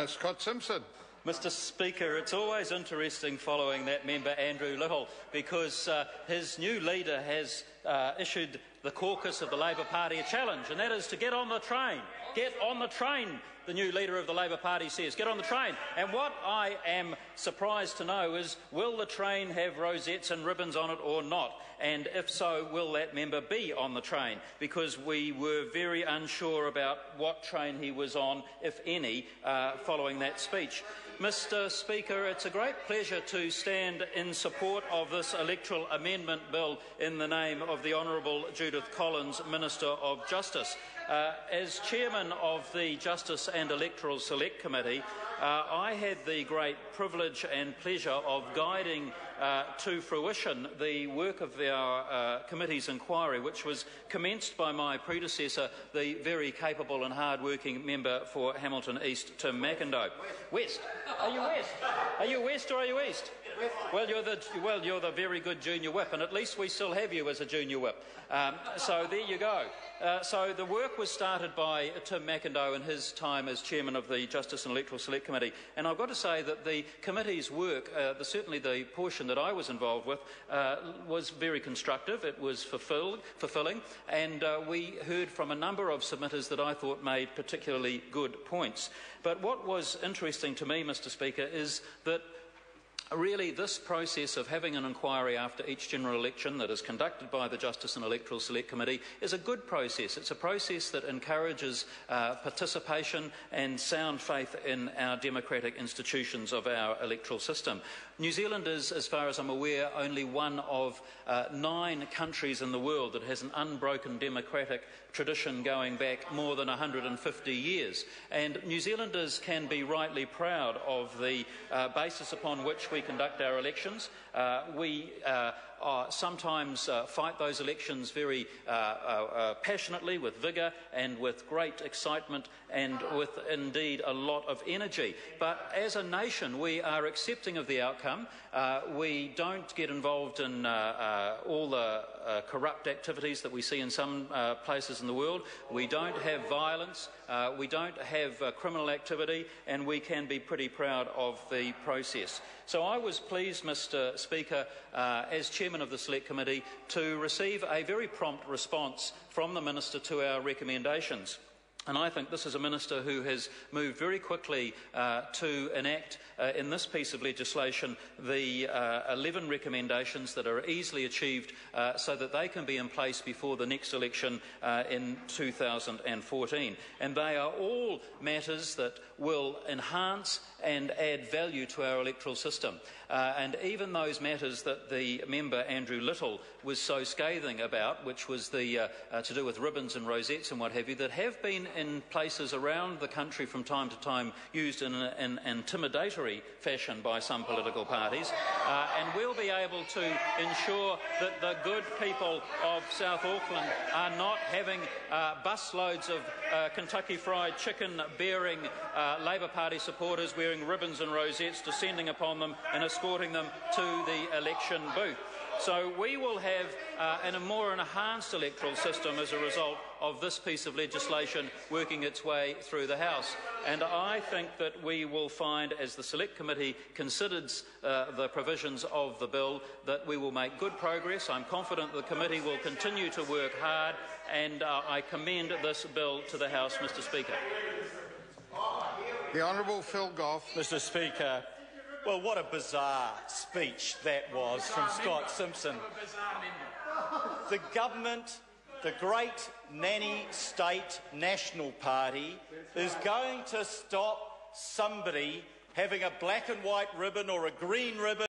Scott Simpson. Mr Speaker, it's always interesting following that member Andrew Little, because his new leader has issued the caucus of the Labor Party a challenge, and that is to get on the train. Get on the train, the new leader of the Labor Party says. Get on the train. And what I am surprised to know is, will the train have rosettes and ribbons on it or not? And if so, will that member be on the train? Because we were very unsure about what train he was on, if any, following that speech. Mr Speaker, it's a great pleasure to stand in support of this electoral amendment bill in the name of the Honourable Judith Collins, Minister of Justice. As Chairman of the Justice and Electoral Select Committee, I had the great privilege and pleasure of guiding to fruition the work of our committee's inquiry, which was commenced by my predecessor, the very capable and hard-working member for Hamilton East, Tim McIndoe. West? Are you West? Are you West or are you East? Well, you're the very good junior whip, and at least we still have you as a junior whip. So there you go. So the work was started by Tim McIndoe in his time as Chairman of the Justice and Electoral Select Committee, and I've got to say that the committee's work, certainly the portion that I was involved with, was very constructive. It was fulfilling, and we heard from a number of submitters that I thought made particularly good points. But what was interesting to me, Mr Speaker, is that really, this process of having an inquiry after each general election that is conducted by the Justice and Electoral Select Committee is a good process. It's a process that encourages participation and sound faith in our democratic institutions of our electoral system. New Zealand is, as far as I'm aware, only one of 9 countries in the world that has an unbroken democratic tradition going back more than 150 years. And New Zealanders can be rightly proud of the basis upon which we conduct our elections. We sometimes fight those elections very passionately, with vigour and with great excitement and with indeed a lot of energy. But as a nation, we are accepting of the outcome. We don't get involved in all the corrupt activities that we see in some places in the world. We don't have violence. We don't have criminal activity, and we can be pretty proud of the process. So I was pleased, Mr Speaker, as Chairman of the Select Committee, to receive a very prompt response from the Minister to our recommendations. And I think this is a minister who has moved very quickly to enact in this piece of legislation the 11 recommendations that are easily achieved so that they can be in place before the next election in 2014. And they are all matters that will enhance and add value to our electoral system. And even those matters that the member Andrew Little was so scathing about, which was the to do with ribbons and rosettes and what have you, that have been in places around the country from time to time used in an intimidatory fashion by some political parties, and we'll be able to ensure that the good people of South Auckland are not having busloads of Kentucky Fried Chicken bearing Labor Party supporters wearing ribbons and rosettes descending upon them and escorting them to the election booth. So we will have a more enhanced electoral system as a result of this piece of legislation working its way through the House. And I think that we will find, as the Select Committee considers the provisions of the bill, that we will make good progress. I'm confident the committee will continue to work hard, and I commend this bill to the House, Mr Speaker. The Honourable Phil Goff. Mr Speaker, well, what a bizarre speech that was from Scott Simpson. The government, the great nanny state National Party, is going to stop somebody having a black and white ribbon or a green ribbon